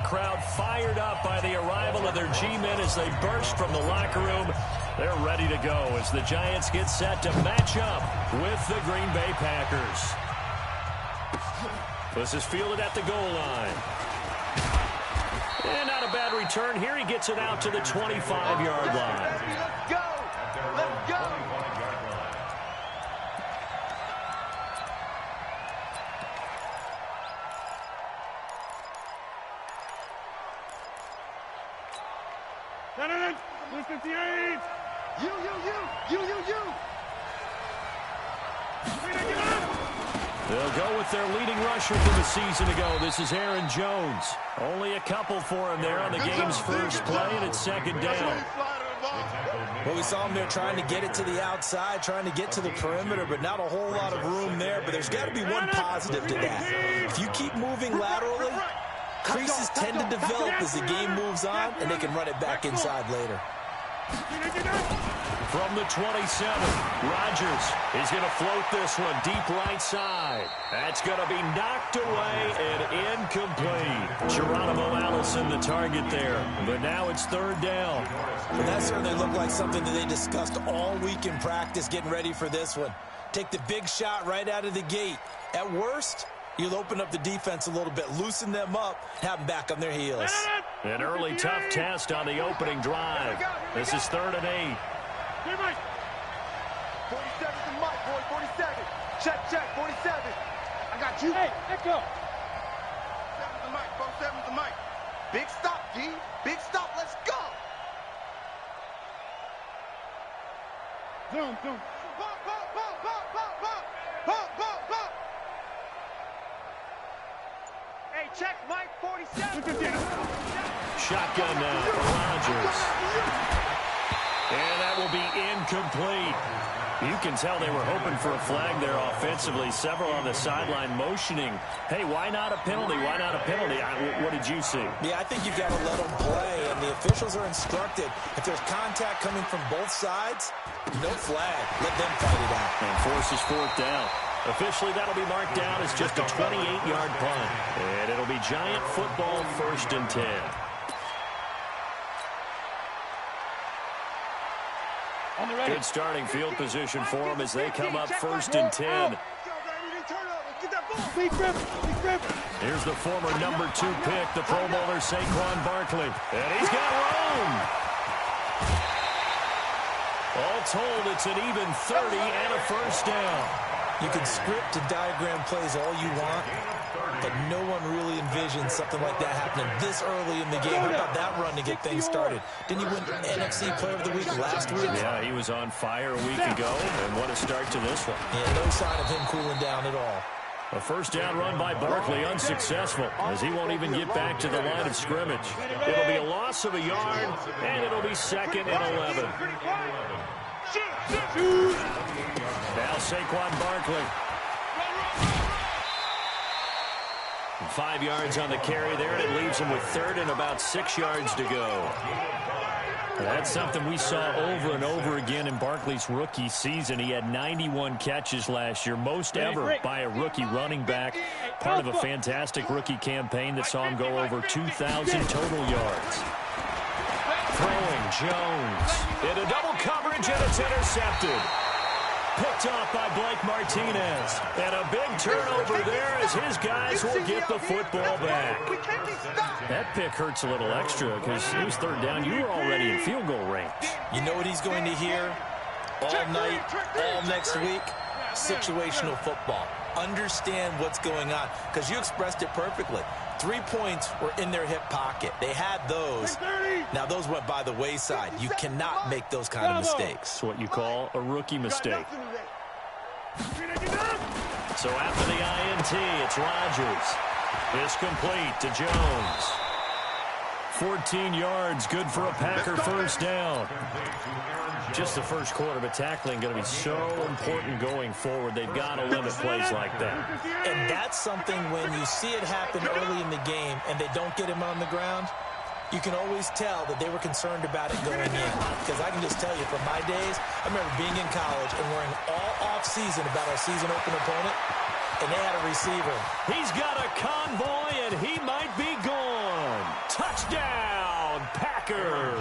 crowd fired up by the arrival of their G-men as they burst from the locker room. They're ready to go as the Giants get set to match up with the Green Bay Packers. This is fielded at the goal line. And not a bad return here. He gets it out to the 25-yard line. Let's go! Let's go! They'll go with their leading rusher for the season ago. This is Aaron Jones. Only a couple for him there on the game's first play, and it's second down. Well, we saw him there trying to get it to the outside, trying to get to the perimeter, but not a whole lot of room there. But there's got to be one positive to that. If you keep moving laterally, creases tend to develop as the game moves on, and they can run it back inside later. From the 27, Rodgers is going to float this one deep right side. That's going to be knocked away and incomplete. Geronimo Allison the target there, but now it's third down. Well, that certainly looked like something that they discussed all week in practice getting ready for this one. Take the big shot right out of the gate. At worst, you'll open up the defense a little bit, loosen them up, have them back on their heels. An early tough test on the opening drive. This is 3rd and 8. 47 to Mike, boy, 47. Check, 47. I got you. Hey, let go. 47 to Mike, 47 to Mike. Big stop, D. Big stop, let's go. Zoom. Pop. Hey, check, Mike, 47. Shotgun now for Rodgers. And that will be incomplete. You can tell they were hoping for a flag there offensively. Several on the sideline motioning. Hey, why not a penalty? Why not a penalty? What did you see? Yeah, I think you've got to let them play, and the officials are instructed. If there's contact coming from both sides, no flag. Let them fight it out. And forces 4th down. Officially, that'll be marked down as just a 28-yard punt. And it'll be Giant football 1st and 10. Good starting field position for them as they come up 1st and 10. Here's the former number 2 pick, the Pro Bowler Saquon Barkley. And he's got room. All told, it's an even 30 and a 1st down. You can script and diagram plays all you want, but no one really envisions something like that happening this early in the game. How about that run to get things started? Didn't he win NFC Player of the Week last week? Yeah, he was on fire a week ago, and what a start to this one. Yeah, no sign of him cooling down at all. A 1st down run by Barkley, unsuccessful, as he won't even get back to the line of scrimmage. It'll be a loss of a yard, and it'll be 2nd and 11. Now Saquon Barkley. 5 yards on the carry there, and it leaves him with 3rd and about 6 yards to go. That's something we saw over and over again in Barkley's rookie season. He had 91 catches last year, most ever by a rookie running back. Part of a fantastic rookie campaign that saw him go over 2,000 total yards. Throwing Jones into double coverage, and it's intercepted. Picked off by Blake Martinez. And a big turnover there as his guys will get the football back. That pick hurts a little extra because it was 3rd down. You were already in field goal range. You know what he's going to hear all night, all next week? Situational football. Understand what's going on, because you expressed it perfectly. 3 points were in their hip pocket. They had those. Now, those went by the wayside. You cannot make those kind of mistakes. It's what you call a rookie mistake. So after the INT, it's Rodgers. It's complete to Jones. 14 yards, good for a Packer 1st down. Just the first quarter, but tackling going to be so important going forward. They've got to limit plays like that. And that's something when you see it happen early in the game and they don't get him on the ground, you can always tell that they were concerned about it going in. Because I can just tell you, from my days, I remember being in college and worrying all off-season about our season-open opponent, and they had a receiver. He's got a convoy, and he might be gone. Touchdown, Packers!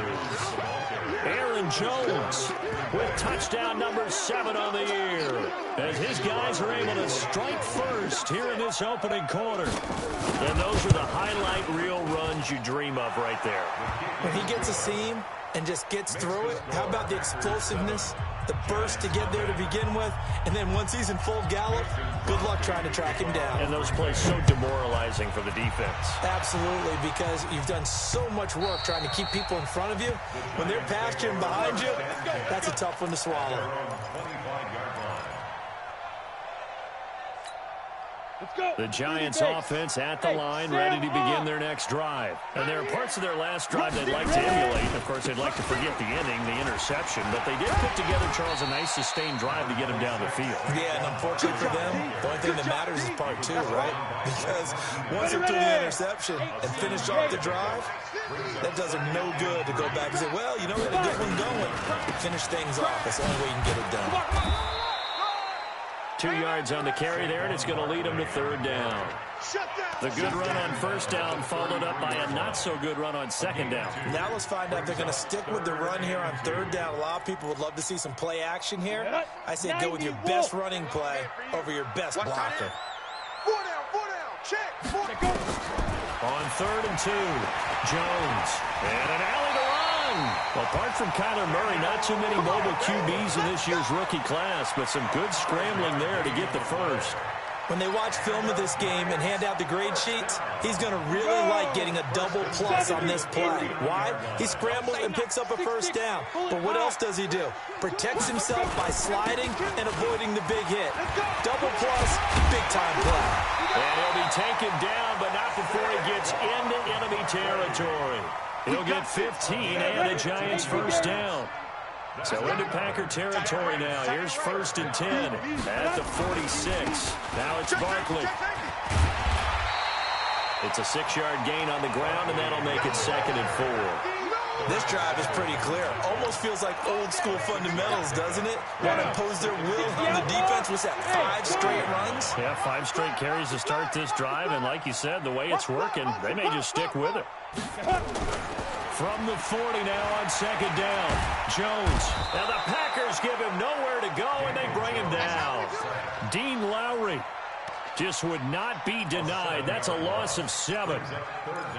Aaron Jones with touchdown number 7 on the year, as his guys are able to strike first here in this opening quarter. And those are the highlight reel runs you dream of right there. When he gets a seam and just gets through it, how about the explosiveness, the burst to get there to begin with, and then once he's in full gallop, good luck trying to track him down. And those plays so demoralizing for the defense. Absolutely, because you've done so much work trying to keep people in front of you. When they're past you and behind you, that's a tough one to swallow. The Giants offense at the line, ready to begin their next drive. And there are parts of their last drive they'd like to emulate. Of course, they'd like to forget the inning, the interception. But they did put together, Charles, a nice sustained drive to get him down the field. Yeah, and unfortunately for them, the only thing that matters is part 2, right? Because once they threw the interception and finished off the drive, that does them no good to go back and say, well, you know, we had a good one going. Finish things off. That's the only way you can get it done. 2 yards on the carry there, and it's going to lead them to 3rd down. The good run on 1st down followed up by a not-so-good run on 2nd down. Now let's find out if they're going to stick with the run here on 3rd down. A lot of people would love to see some play action here. I say go with your best running play over your best blocker. 4 down, check. 4 On 3rd and 2, Jones, and an alley to run. Apart from Kyler Murray, not too many mobile QBs in this year's rookie class, but some good scrambling there to get the first. When they watch film of this game and hand out the grade sheets, he's going to really like getting a double plus on this play. Why? He scrambles and picks up a 1st down. But what else does he do? Protects himself by sliding and avoiding the big hit. Double plus, big-time play. And he'll be taken down, but not before he gets into enemy territory. He'll get 15 and a Giants 1st down. So into Packer territory now. Here's 1st and 10 at the 46. Now it's Barkley. It's a 6-yard gain on the ground, and that'll make it 2nd and 4. This drive is pretty clear. Almost feels like old-school fundamentals, doesn't it? Want to impose their will on the defense. Was that 5 straight runs? Yeah, 5 straight carries to start this drive, and like you said, the way it's working, they may just stick with it. From the 40 now on 2nd down, Jones. Now the Packers give him nowhere to go, and they bring him down. Dean Lowry just would not be denied. That's a loss of 7.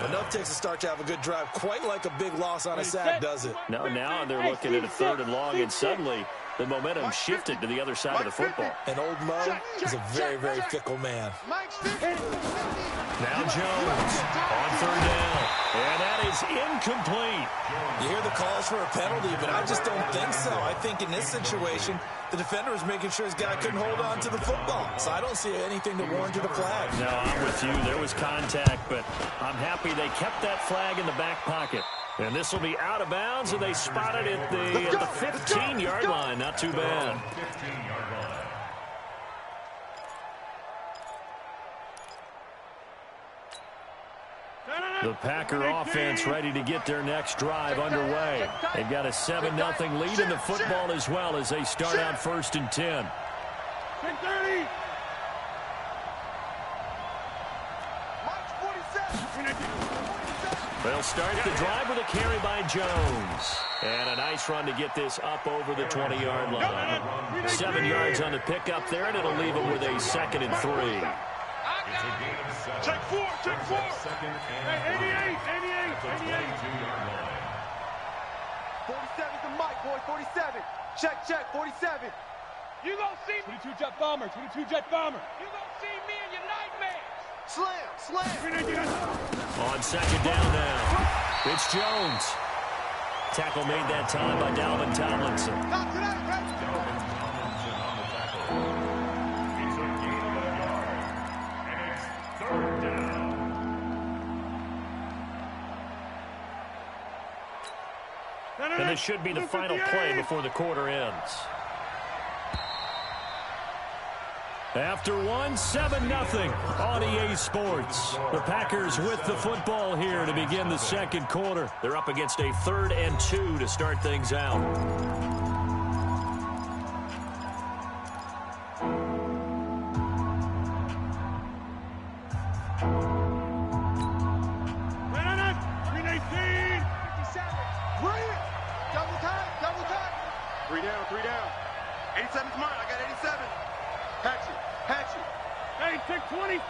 Enough takes a start to have a good drive. Quite like a big loss on a sack, does it? No, now they're looking at a 3rd and long, and suddenly the momentum shifted to the other side of the football. And old Mo is a very, very fickle man. Now Jones on 3rd down, and that is incomplete. You hear the calls for a penalty, but I just don't think so. I think in this situation, the defender was making sure his guy couldn't hold on to the football. So I don't see anything to warrant a flag. No, I'm with you. There was contact, but I'm happy they kept that flag in the back pocket. And this will be out of bounds, and they spotted it at the 15-yard line. Not too bad. The Packer offense ready to get their next drive underway. They've got a 7-0 lead in the football as well as they start out 1st and 10. 10-30. They'll start the drive with a carry by Jones. And a nice run to get this up over the 20-yard line. 7 yards on the pickup there, and it'll leave them with a 2nd and 3. Check 4. Hey, 88. 47's the mic, boy. 47. Check. 47. You gonna see me? 22 jet bomber. You gonna see me in your nightmares. Slam. On 2nd down now, it's Jones. Tackle made that time by Dalvin Tomlinson. Not today, baby. And this should be the final play before the quarter ends. After one, 7-0 on EA Sports. The Packers with the football here to begin the 2nd quarter. They're up against a 3rd and 2 to start things out. Three down, 87's mine. I got 87. Hatchet. Hey, take 26.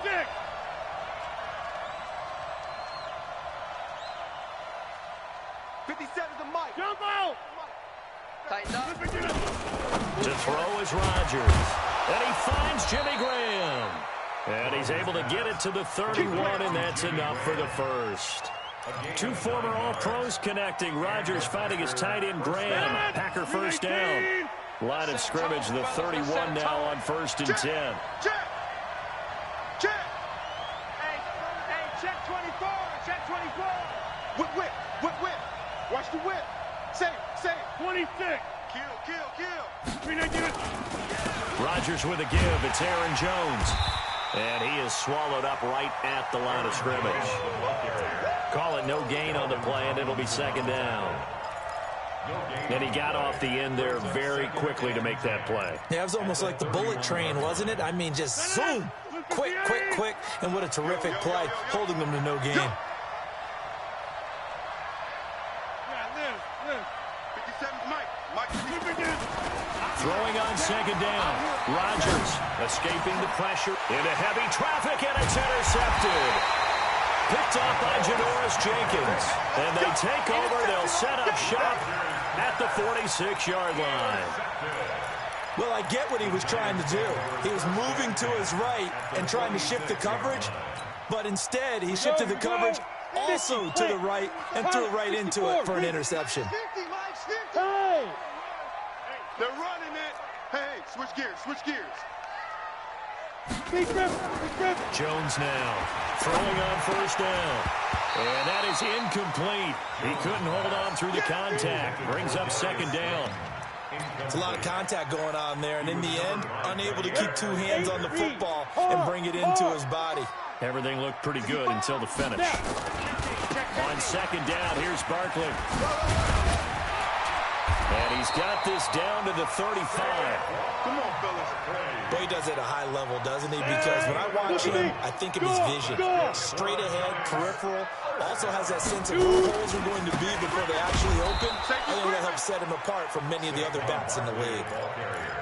57's the mic. Jump out. Tighten up. To throw is Rodgers. And he finds Jimmy Graham. And he's able to get it to the 31, and that's enough for the first. Two former All-Pros connecting. Rodgers finding his tight end Graham. Packer first down. Line of scrimmage, the 31 now on 1st and 10. Check. Hey, check 24. Check 24. Whip. Watch the whip. Say. 26. Kill. Rodgers with a give. It's Aaron Jones. And he is swallowed up right at the line of scrimmage. Call it no gain on the play, and it'll be second down. And he got off the end there very quickly to make that play. Yeah, it was almost like the bullet train, wasn't it? I mean, just zoom. Quick. And what a terrific play, holding them to no gain. 57's Mike. Throwing on second down. Rodgers escaping the pressure into heavy traffic, and it's intercepted. Picked off by Janoris Jenkins. And they take over. They'll set up shop at the 46-yard line. Well, I get what he was trying to do. He was moving to his right and trying to shift the coverage, but instead he shifted the coverage also to the right and threw right into it for an interception. Hey! They're running it. Hey, switch gears. Big rip. Jones now throwing on first down. And that is incomplete. He couldn't hold on through the contact. Brings up second down. It's a lot of contact going on there, and in the end, unable to keep two hands on the football and bring it into his body. Everything looked pretty good until the finish. On second down, here's Barkley. And he's got this down to the 35. Come on, fellas. Boy, he does it at a high level, doesn't he? Because when I watch him, I think of his vision. Straight ahead, peripheral. Also has that sense of where holes are going to be before they actually open. I think that helps set him apart from many of the other backs in the league.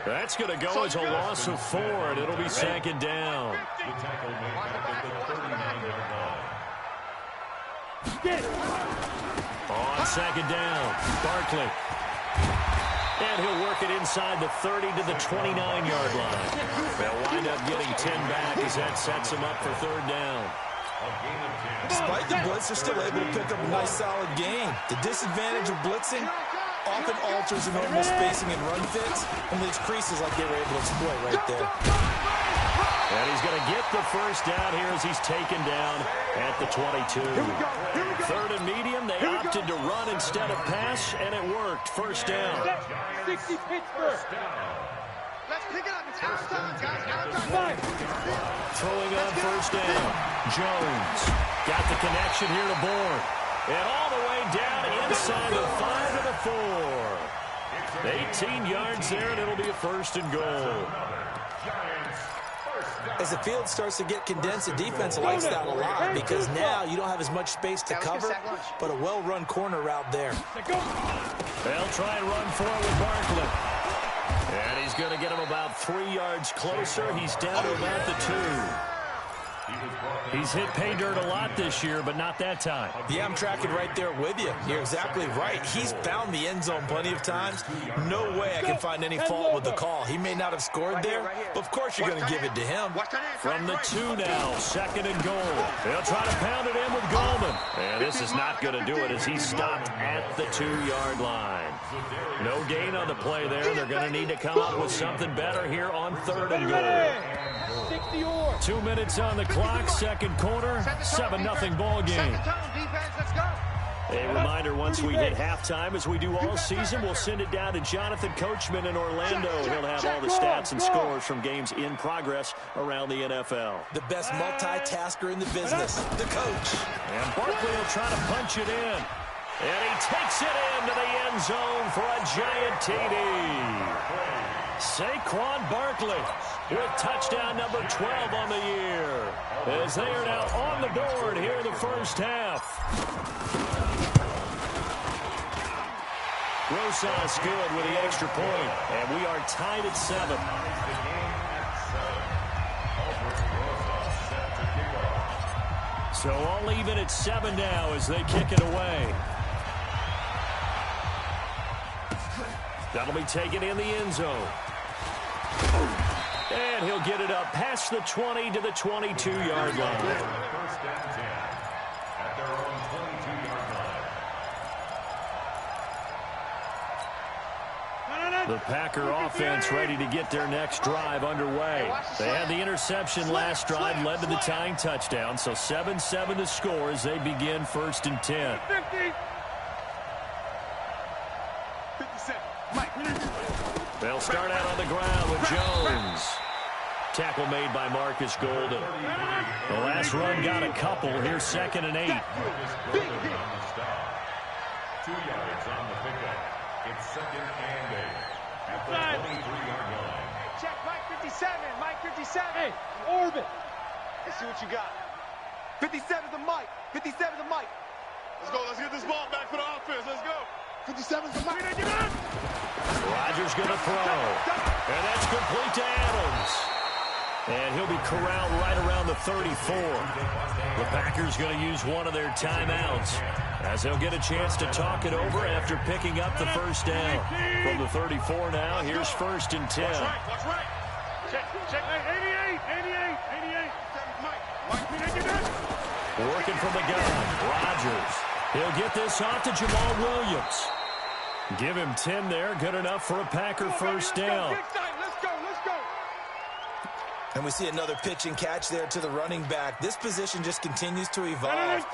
That's going to go as a loss of 4, and it'll be second down. On second down, Barkley. And he'll work it inside the 30 to the 29-yard line. They'll wind up getting 10 back as that sets him up for third down. Despite the blitz, they're still able to pick up a nice, solid gain. The disadvantage of blitzing often alters the normal spacing and run fits, and leaves creases like they were able to exploit right there. And he's going to get the first down here as he's taken down at the 22. Third and medium, they opted to run instead of pass, and it worked. First down. 60 Pittsburgh. Let's pick it up. It's our time, guys. Our time. Throwing on first down. Jones got the connection here to Bourne. And all the way down inside the 5 to the 4. 18 yards there, and it'll be a first and goal. As the field starts to get condensed, the defense likes that a lot because now you don't have as much space to cover, but a well-run corner route there. They'll try and run for it with Barkley. And he's going to get him about 3 yards closer. He's down to about the 2. He's hit pay dirt a lot this year, but not that time. Yeah, I'm tracking right there with you. You're exactly right. He's found the end zone plenty of times. No way I can find any fault with the call. He may not have scored there, but of course you're going to give it to him. From the 2 now, second and goal. They'll try to pound it in with Goldman. And this is not going to do it as he's stopped at the 2-yard line. No gain on the play there. They're going to need to come up with something better here on third and goal. 2 minutes on the clock, second quarter, 7-0 ball game. A reminder, once we hit halftime, as we do all season, we'll send it down to Jonathan Coachman in Orlando. He'll have all the stats and scores from games in progress around the NFL. The best multitasker in the business, the coach. And Barkley will try to punch it in. And he takes it into the end zone for a giant TD. Saquon Barkley with touchdown number 12 on the year. As they are now on the board here in the first half. Rosas good with the extra point, and we are tied at 7. So all even at 7 now as they kick it away. That'll be taken in the end zone. And he'll get it up past the 20 to the 22-yard line. First down 10 at their own 22-yard line. The Packer offense ready to get their next drive underway. They had the interception last drive, led to the tying touchdown. So 7-7 to score as they begin first and 10. They'll start out on the ground with Jones. Tackle made by Marcus Golden. The last run got a couple. Here's 2nd and 8. 2 yards on the pickup. It's 2nd and 8 at the 23-yard line. Check Mike 57. Mike 57. Hey, orbit. Let's see what you got. 57's the Mike. 57's the Mike. Let's go. Let's get this ball back for the offense. Let's go. 57's the Mike. Rodgers going to throw. And that's complete to Adams. And he'll be corralled right around the 34. The Packers going to use one of their timeouts as they'll get a chance to talk it over after picking up the first down. From the 34 now, here's 1st and 10. Watch right. Check 88. Working from the gun, Rodgers. He'll get this off to Jamal Williams. Give him 10 there, good enough for a Packer first down. Let's go. And we see another pitch and catch there to the running back. This position just continues to evolve.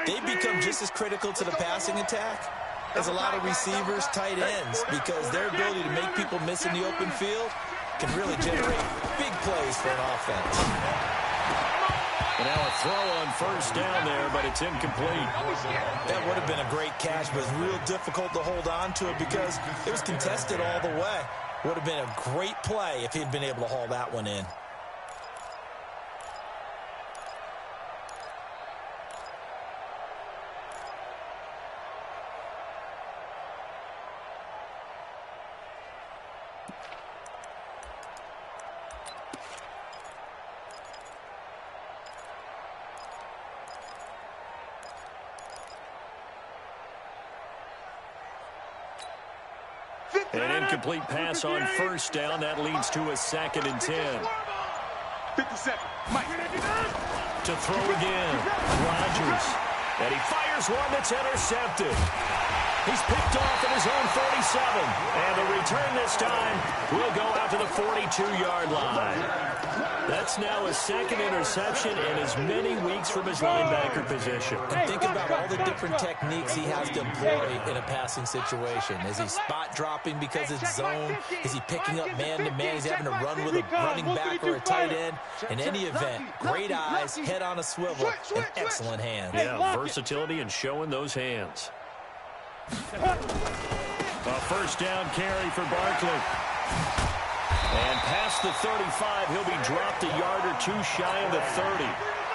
They become just as critical to the passing attack as a lot of receivers, tight ends, because their ability to make people miss in the open field can really generate big plays for an offense. And now a throw on first down there, but it's incomplete. That would have been a great catch, but it's real difficult to hold on to it because it was contested all the way. Would have been a great play if he'd been able to haul that one in. An incomplete pass on first down. That leads to a 2nd and 10. 57. Mike. To throw again. Rodgers. And he fires one that's intercepted. He's picked off at his own 47. And the return this time will go out to the 42-yard line. That's now a 2nd interception in as many weeks from his linebacker position. And think about all the different techniques he has to employ in a passing situation. Is he spot dropping because it's zone? Is he picking up man-to-man? Is he having to run with a running back or a tight end? In any event, great eyes, head on a swivel, and excellent hands. Yeah, versatility and showing those hands. A first down carry for Barkley. And past the 35, he'll be dropped a yard or two shy of the 30.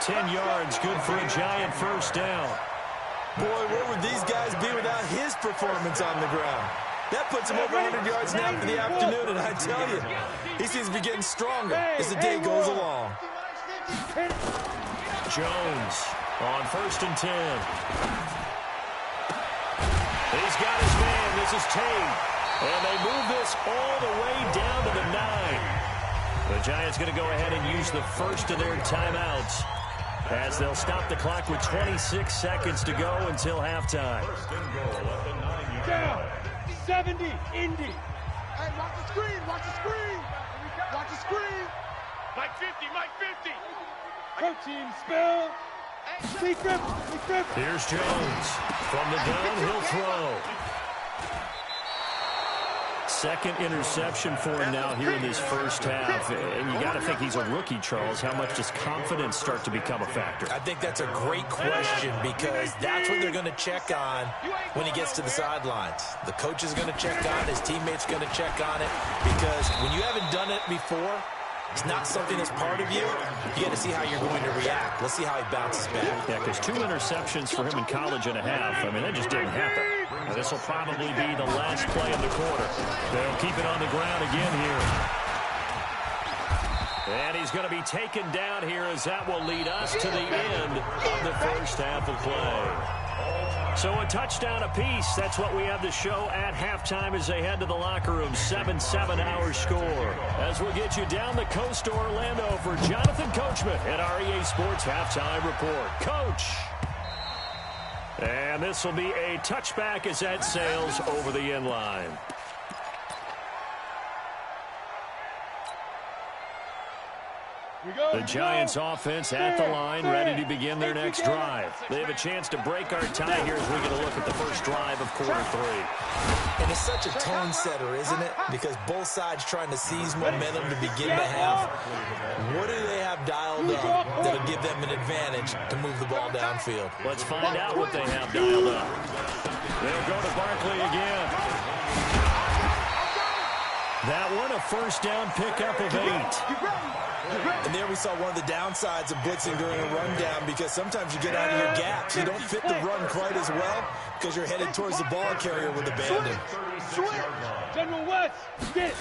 10 yards, good for a giant first down. Boy, where would these guys be without his performance on the ground? That puts him over 100 yards now for the afternoon, and I tell you, he seems to be getting stronger as the day goes along. Jones on 1st and 10. He's got his man. This is Tate. And they move this all the way down to the 9. The Giants going to go ahead and use the first of their timeouts as they'll stop the clock with 26 seconds to go until halftime. First and goal at the 9-yard Down. line. 70. Indy. Hey, watch the screen. Watch the screen. Watch the screen. Mike 50. Mike 50. Protein spill. Secret. Here's Jones. From the gun, he'll throw. 2nd interception for him now here in this first half. And you got to think he's a rookie, Charles. How much does confidence start to become a factor? I think that's a great question because that's what they're going to check on when he gets to the sidelines. The coach is going to check on it. His teammates are going to check on it because when you haven't done it before, It's not something that's part of you. You got to see how you're going to react. Let's see how he bounces back. Yeah, because 2 interceptions for him in college and a half. I mean, that just didn't happen. Now, this will probably be the last play of the quarter. They'll keep it on the ground again here. And he's going to be taken down here as that will lead us to the end of the first half of play. So a touchdown apiece. That's what we have to show at halftime as they head to the locker room. 7-7 our score. As we'll get you down the coast to Orlando for Jonathan Coachman at our EA Sports Halftime Report. Coach. And this will be a touchback as that sails over the end line. The Giants offense at the line, ready to begin their next drive. They have a chance to break our tie here as we get a look at the first drive of quarter 3. And it's such a tone setter, isn't it? Because both sides trying to seize momentum to begin the half. What do they have dialed up that'll give them an advantage to move the ball downfield? Let's find out what they have dialed up. They'll go to Barkley again. That one, a first down pickup of 8. And there we saw one of the downsides of blitzing during a rundown, because sometimes you get out of your gaps. You don't fit the run quite as well because you're headed towards the ball carrier with abandon. General West, get.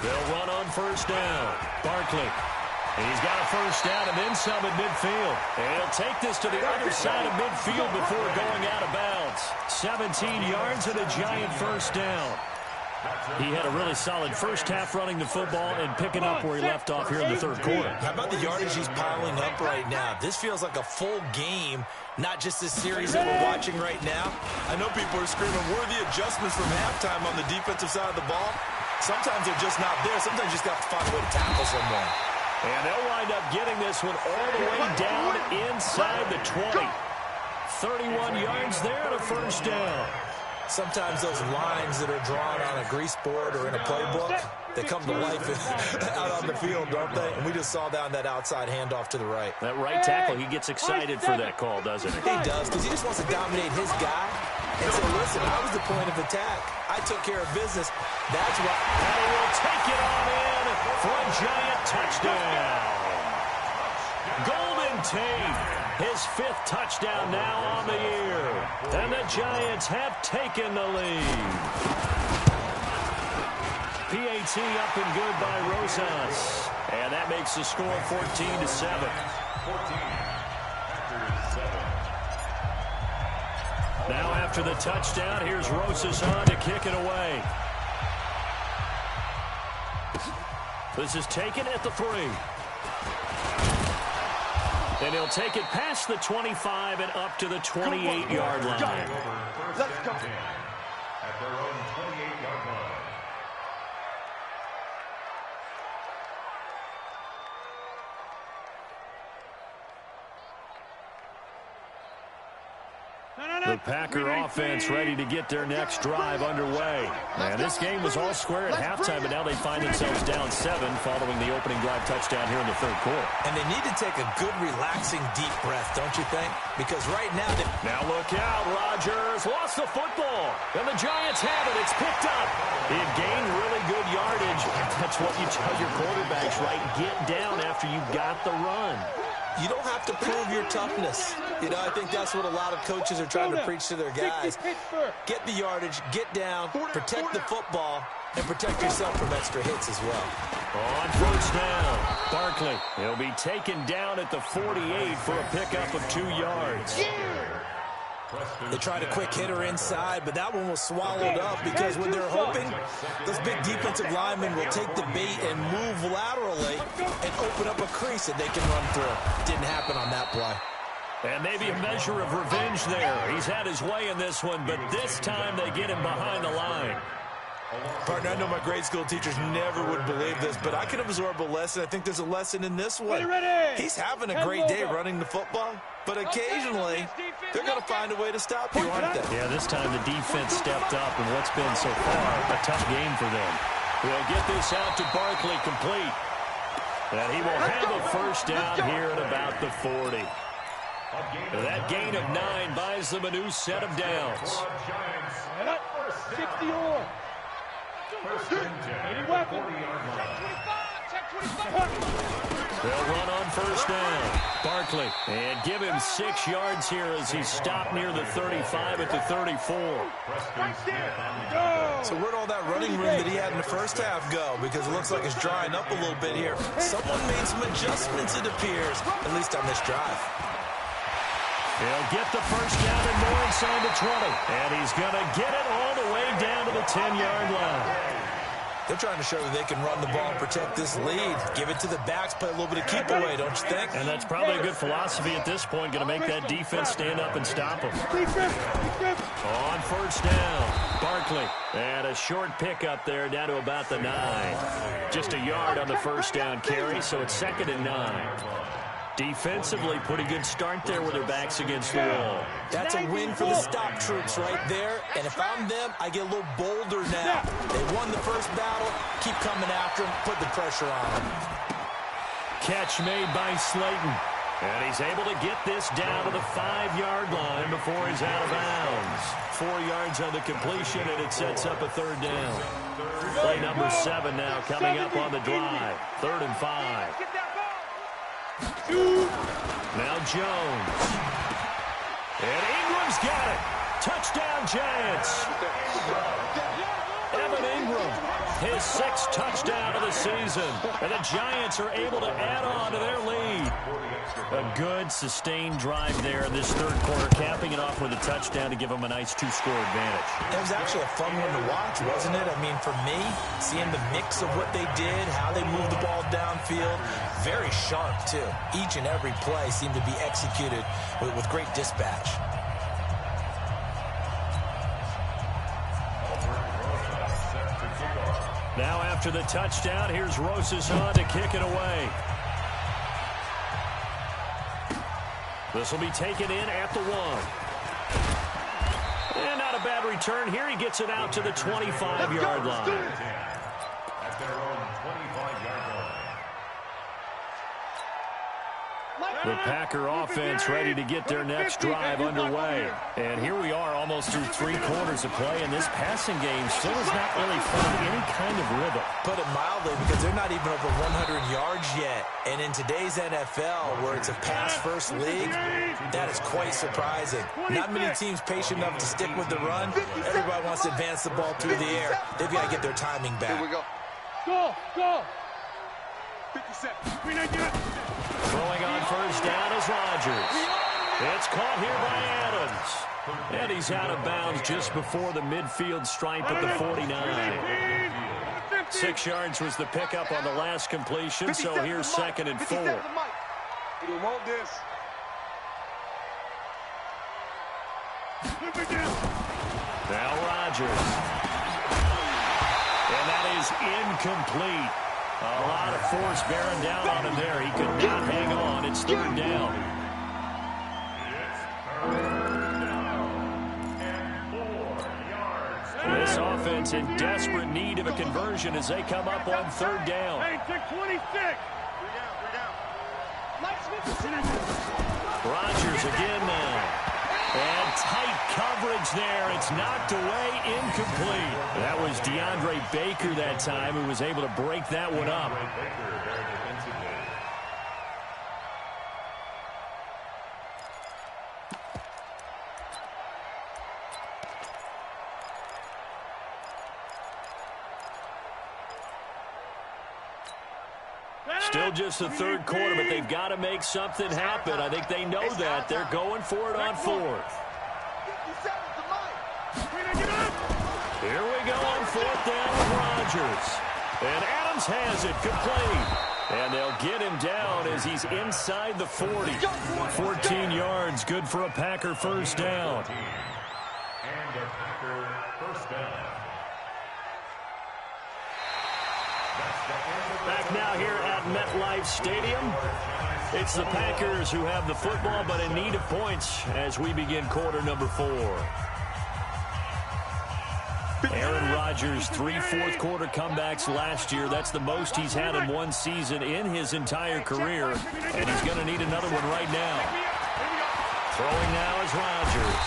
They'll run on first down. Barkley. He's got a first down and then some at midfield. And he'll take this to the other side of midfield before going out of bounds. 17 yards and a giant first down. He had a really solid first half running the football and picking up where he left off here in the third quarter. How about the yardage he's piling up right now? This feels like a full game, not just this series that we're watching right now. I know people are screaming, where are the adjustments from halftime on the defensive side of the ball? Sometimes they're just not there. Sometimes you just have to find a way to tackle someone. And they'll wind up getting this one all the way down inside the 20. 31 yards there and a first down. Sometimes those lines that are drawn on a grease board or in a playbook, they come to life out on the field, don't they? And we just saw down that outside handoff to the right. That right tackle, he gets excited for that call, doesn't he? He does, because he just wants to dominate his guy and say, listen, I was the point of attack. I took care of business. That's why. And he will take it on in for a giant touchdown. Golden Tate. His 5th touchdown now on the year. And the Giants have taken the lead. PAT up and good by Rosas. And that makes the score 14-7. 14 after 7. Now after the touchdown, here's Rosas on to kick it away. This is taken at the 3. And he'll take it past the 25 and up to the 28-yard line. Let's go. At their own 28-yard line. The Packer offense ready to get their next drive underway. Man, this game was all square at halftime, but now they find themselves down 7 following the opening drive touchdown here in the third quarter. And they need to take a good, relaxing, deep breath, don't you think? Because right now... Now look out, Rodgers lost the football. And the Giants have it. It's picked up. He had gained really good yardage. That's what you tell your quarterbacks, right? Get down after you got the run. You don't have to prove your toughness. You know, I think that's what a lot of coaches are trying to preach to their guys. Get the yardage, get down, protect the football, and protect yourself from extra hits as well. On first down, Barkley. He'll be taken down at the 48 for a pickup of 2 yards. They tried a quick hitter inside, but that one was swallowed up because when they're hoping, those big defensive linemen will take the bait and move laterally and open up a crease that they can run through. Didn't happen on that play. And maybe a measure of revenge there. He's had his way in this one, but this time they get him behind the line. Partner, I know my grade school teachers never would believe this, but I can absorb a lesson. I think there's a lesson in this one. He's having a great day running the football, but occasionally they're going to find a way to stop you, aren't they? Yeah, this time the defense stepped up in what's been so far a tough game for them. We'll get this out to Barkley complete. And he will have a first down here at about the 40. That gain of 9 buys them a new set of downs. 60 or. First and 10. 80 weapon. They'll run on first down. Barkley, and give him 6 yards here as he stopped near the 35 at the 34. So where'd all that running room that he had in the first half go? Because it looks like it's drying up a little bit here. Someone made some adjustments, it appears, at least on this drive. He'll get the first down and more inside the 20. And he's going to get it all the way down to the 10-yard line. They're trying to show that they can run the ball and protect this lead. Give it to the backs, play a little bit of keep away, don't you think? And that's probably a good philosophy at this point, going to make that defense stand up and stop them. On first down, Barkley. And a short pickup there down to about the 9. Just a yard on the first down carry, so it's 2nd and 9. Defensively, pretty good start there with their backs against the wall. That's a win for the stop troops right there. And if I'm them, I get a little bolder now. They won the first battle. Keep coming after them. Put the pressure on them. Catch made by Slayton. And he's able to get this down to the 5-yard line before he's out of bounds. 4 yards on the completion, and it sets up a 3rd down. Play number 7 now coming up on the drive. 3rd and 5. Now Jones. And Ingram's got it. Touchdown, Giants. Evan Ingram, his 6th touchdown of the season. And the Giants are able to add on to their lead. A good, sustained drive there in this 3rd quarter, capping it off with a touchdown to give them a nice 2-score advantage. It was actually a fun one to watch, wasn't it? I mean, for me, seeing the mix of what they did, how they moved the ball downfield, very sharp, too. Each and every play seemed to be executed with great dispatch. Now after the touchdown, here's Rosas on to kick it away. This will be taken in at the 1. And not a bad return here. He gets it out to the 25-yard line. At their own 25-yard line. The Packer offense ready to get their next drive underway. And here we are almost through 3 quarters of play, and this passing game still has not really found any kind of rhythm. Put it mildly, because they're not even over 100 yards yet. And in today's NFL, where it's a pass-first league, that is quite surprising. Not many teams patient enough to stick with the run. Everybody wants to advance the ball through the air. They've got to get their timing back. Here we go. Go. 57. Throwing on first down is Rodgers. It's caught here by Adams. And he's out of bounds just before the midfield stripe at the 49. 6 yards was the pickup on the last completion, so here's 2nd and 4. You want this. Now Rodgers. And that is incomplete. A lot of force bearing down on him there. He could not hang on. It's 3rd down. This offense in desperate need of a conversion as they come up on 3rd down. Hey, check 26. Rodgers again now. And tight coverage there. It's knocked away, incomplete. That was DeAndre Baker that time who was able to break that one up. Still just the 3rd quarter, but they've got to make something happen. I think they know that. They're going for it on 4th. Here we go on 4th down with Rodgers. And Adams has it, complete. And they'll get him down as he's inside the 40. 14 yards, good for a Packer first down. And a Packer first down. Back now here at MetLife Stadium. It's the Packers who have the football, but in need of points as we begin quarter number 4. Aaron Rodgers, 3 fourth-quarter comebacks last year. That's the most he's had in one season in his entire career, and he's going to need another one right now. Throwing now is Rodgers.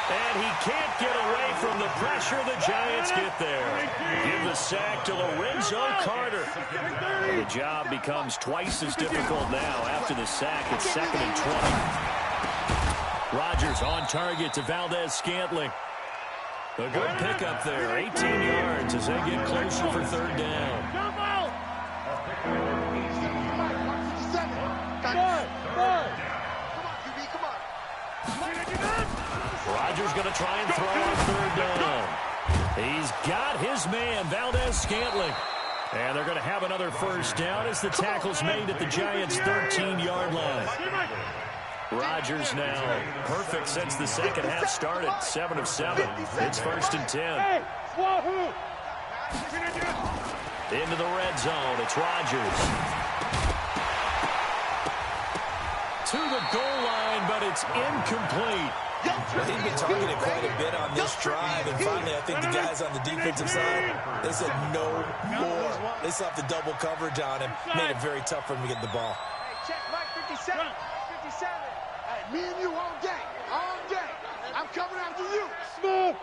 And he can't get away from the pressure. The Giants get there. Give the sack to Lorenzo Carter. And the job becomes twice as difficult now after the sack. It's 2nd and 20. Rodgers on target to Valdez-Scantling. A good pickup there, 18 yards as they get closer for 3rd down. Rodgers going to try and throw on 3rd down. He's got his man, Valdez-Scantling. And they're going to have another 1st down as the tackle's made at the Giants' 13-yard line. Rodgers now perfect since the second half started. 7 of 7. It's 1st and 10. Into the red zone. It's Rodgers. To the goal line, but it's incomplete. Well, he's been targeted quite a bit on this drive, and finally I think the guys on the defensive side, they said no more. They slapped the double coverage on him, made it very tough for him to get the ball. Hey, check Mike 57. 57. Hey, me and you all day. All day. I'm coming after you. Smooth.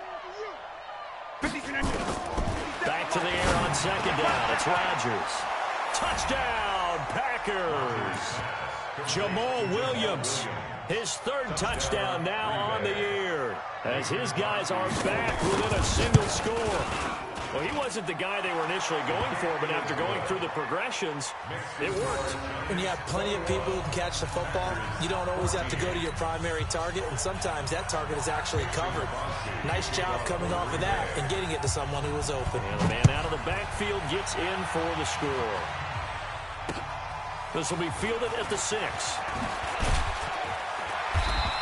Back to the air on 2nd down. It's Rodgers. Touchdown, Packers. Jamal Williams, his 3rd touchdown now on the year, as his guys are back within a single score. Well, he wasn't the guy they were initially going for, but after going through the progressions, it worked. When you have plenty of people who can catch the football, you don't always have to go to your primary target, and sometimes that target is actually covered. Nice job coming off of that and getting it to someone who was open. And the man out of the backfield gets in for the score. This will be fielded at the 6.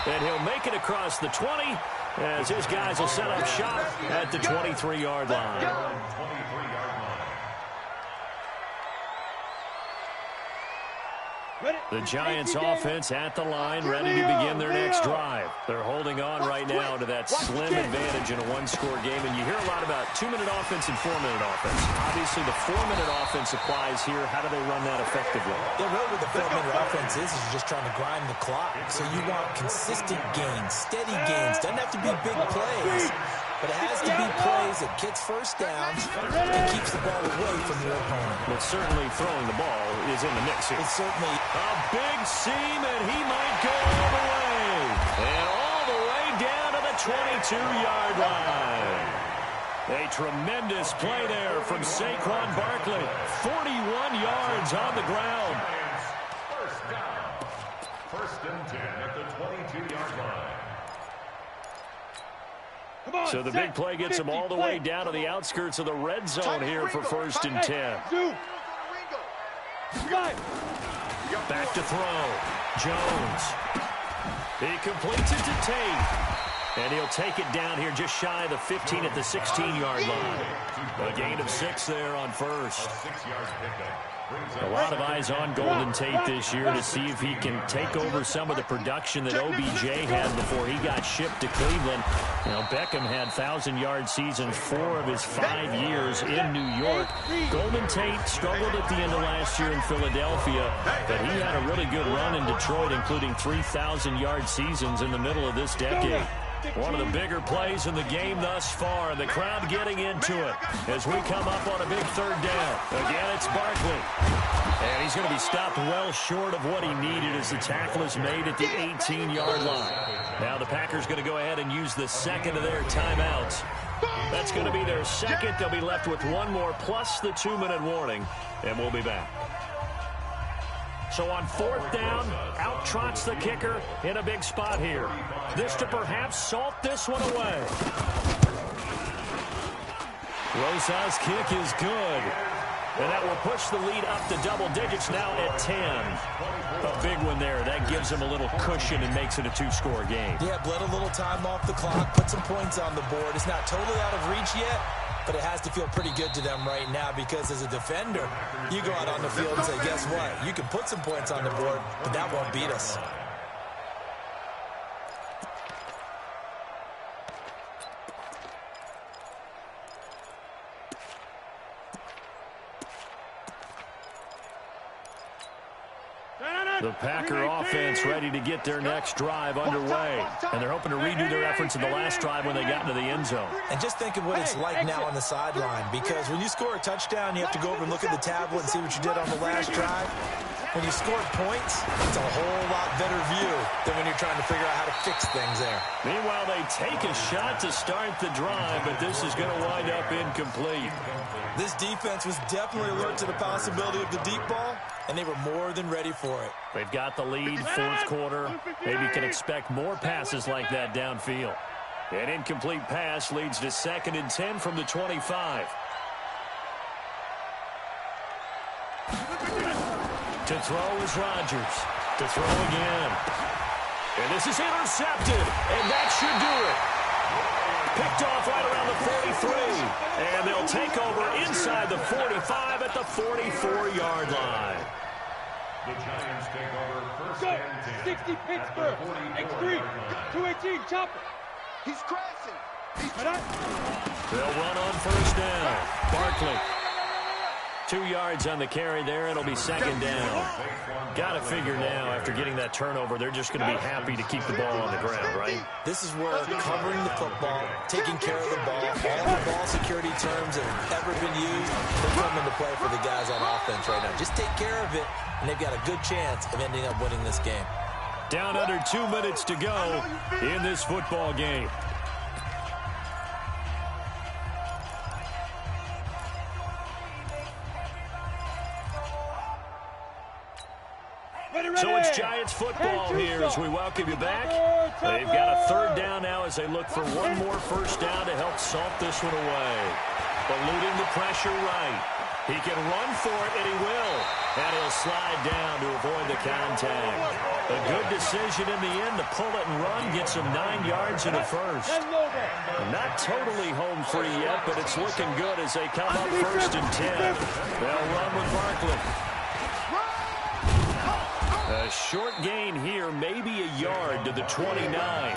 And he'll make it across the 20 as his guys will set up shop at the 23-yard line. The Giants offense at the line, ready to begin their next drive. They're holding on right now to that slim advantage in a one-score game. And you hear a lot about 2-minute offense and 4-minute offense. Obviously, the 4-minute offense applies here. How do they run that effectively? Yeah, really what the 4-minute offense is you're just trying to grind the clock. So you want consistent gains, steady gains. Doesn't have to be big plays, but it has to be plays that gets 1st downs and keeps the ball away from your opponent. But certainly throwing the ball is in the mix here. It's certainly a big seam, and he might go all the way. And all the way down to the 22-yard line. A tremendous play there from Saquon Barkley. 41 yards on the ground. 1st down. 1st and 10 at the 22-yard line. So the big play gets him all the way down to the outskirts of the red zone here for 1st and 10. Back to throw. Jones. He completes it to Tate. And he'll take it down here just shy of the 15 at the 16-yard line. A gain of 6 there on 1st. A lot of eyes on Golden Tate this year to see if he can take over some of the production that OBJ had before he got shipped to Cleveland. You know, Beckham had 1,000-yard seasons 4 of his 5 years in New York. Golden Tate struggled at the end of last year in Philadelphia, but he had a really good run in Detroit, including 3,000-yard seasons in the middle of this decade. One of the bigger plays in the game thus far, and the crowd getting into it as we come up on a big 3rd down. Again, it's Barkley. And he's going to be stopped well short of what he needed as the tackle is made at the 18-yard line. Now the Packers going to go ahead and use the 2nd of their timeouts. That's going to be their 2nd. They'll be left with 1 more plus the 2-minute warning, and we'll be back. So on 4th down, out trots the kicker in a big spot here. This to perhaps salt this one away. Rosa's kick is good. And that will push the lead up to double digits now at 10. A big one there. That gives them a little cushion and makes it a 2-score game. Yeah, bled a little time off the clock, put some points on the board. It's not totally out of reach yet, but it has to feel pretty good to them right now because as a defender, you go out on the field and say, guess what? You can put some points on the board, but that won't beat us. The Packer offense ready to get their next drive underway. And they're hoping to redo their efforts in the last drive when they got into the end zone. And just think of what it's like now on the sideline, because when you score a touchdown, you have to go over and look at the tablet and see what you did on the last drive. When you scored points, it's a whole lot better view than when you're trying to figure out how to fix things there. Meanwhile, they take a shot to start the drive, but this is going to wind up incomplete. This defense was definitely alert to the possibility of the deep ball, and they were more than ready for it. They've got the lead, fourth quarter. Maybe you can expect more passes like that downfield. An incomplete pass leads to 2nd and 10 from the 25. To throw is Rodgers. To throw again. And this is intercepted. And that should do it. Picked off right around the 43. And they'll take over inside the 45 at the 44-yard line. The Giants take over first and 10. 60 Pittsburgh. X3. 218. Chopper. He's crashing. They'll run on first down. Barkley. 2 yards on the carry there. It'll be 2nd down. Got to figure now, after getting that turnover, they're just going to be happy to keep the ball on the ground, right? This is where covering the football, taking care of the ball, all the ball security terms that have ever been used, they're coming to play for the guys on offense right now. Just take care of it, and they've got a good chance of ending up winning this game. Down under 2 minutes to go in this football game. So it's Giants football here as we welcome you back. They've got a 3rd down now as they look for one more first down to help salt this one away. Eluding the pressure right. He can run for it, and he will. And he'll slide down to avoid the contact. A good decision in the end to pull it and run. Gets him 9 yards in a first. Not totally home free yet, but it's looking good as they come up 1st and 10. They'll run with Barkley. A short gain here, maybe a yard to the 29.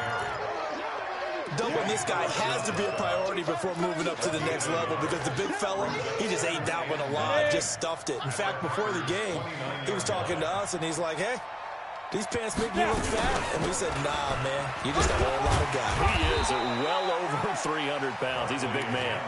Doubling this guy has to be a priority before moving up to the next level, because the big fella, he just ate that one alive, just stuffed it. In fact, before the game, he was talking to us, and he's like, hey, these pants make me look fat. And we said, nah, man, you just a whole lot of guy. He is well over 300 pounds. He's a big man.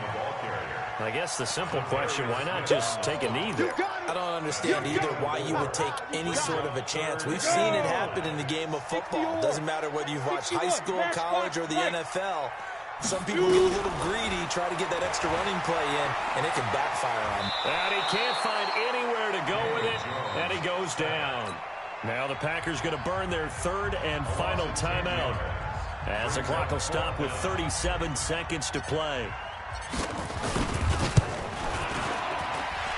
I guess the simple question, why not just take a knee there? I don't understand either why you would take any sort of a chance. We've seen it happen in the game of football. Doesn't matter whether you've watched high school, college, or the NFL. Some people get a little greedy, try to get that extra running play in, and it can backfire on them. And he can't find anywhere to go with it, and he goes down. Now the Packers going to burn their 3rd and final timeout as the clock will stop with 37 seconds to play.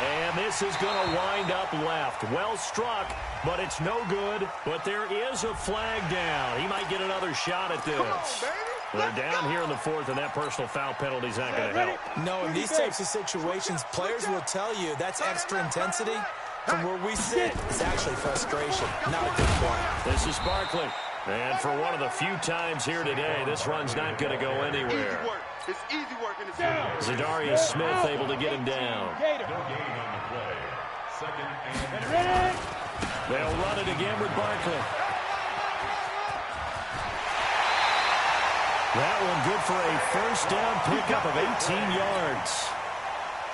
And this is going to wind up left. Well struck, but it's no good. But there is a flag down. He might get another shot at this. They're down here in the 4th, and that personal foul penalty is not going to help. No, in these types of situations, players will tell you that's extra intensity. From where we sit, it's actually frustration, not a good play. This is Barkley. And for one of the few times here today, this run's not going to go anywhere. It's easy work in the Zadarius Smith able to get him down. No gain on the play. 2nd and 10. They'll run it again with Barkley. That one good for a first down pickup of 18 yards.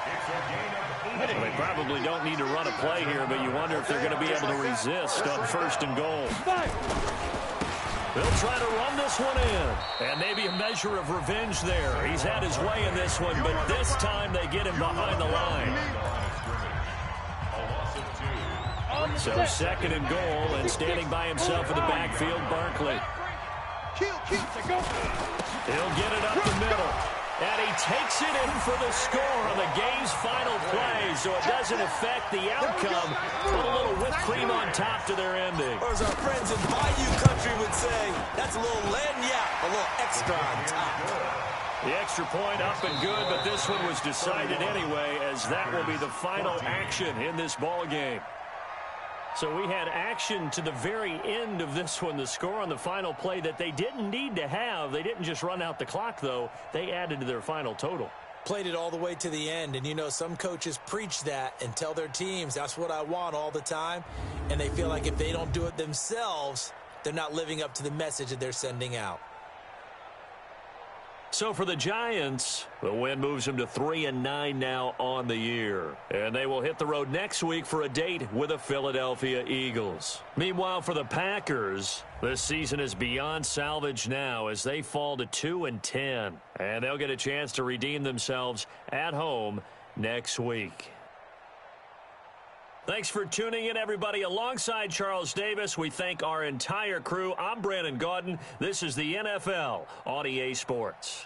It's a gain of 8. They probably don't need to run a play here, but you wonder if they're going to be able to resist on 1st and goal. They'll try to run this one in. And maybe a measure of revenge there. He's had his way in this one, but this time they get him behind the line. So 2nd and goal, and standing by himself in the backfield, Barkley. He'll get it up the middle. And he takes it in for the score on the game's final play, so it doesn't affect the outcome. Put a little whipped cream on top to their ending. Or as our friends in Bayou Country would say, that's a little lagniappe, a little extra on top. The extra point up and good, but this one was decided anyway, as that will be the final action in this ball game. So we had action to the very end of this one, the score on the final play that they didn't need to have. They didn't just run out the clock, though. They added to their final total. played it all the way to the end. And, you know, some coaches preach that and tell their teams, that's what I want all the time. And they feel like if they don't do it themselves, they're not living up to the message that they're sending out. So for the Giants, the win moves them to 3-9 now on the year. And they will hit the road next week for a date with the Philadelphia Eagles. Meanwhile, for the Packers, this season is beyond salvage now as they fall to 2-10. And they'll get a chance to redeem themselves at home next week. Thanks for tuning in, everybody. Alongside Charles Davis, we thank our entire crew. I'm Brandon Gaudin. This is the NFL on EA Sports.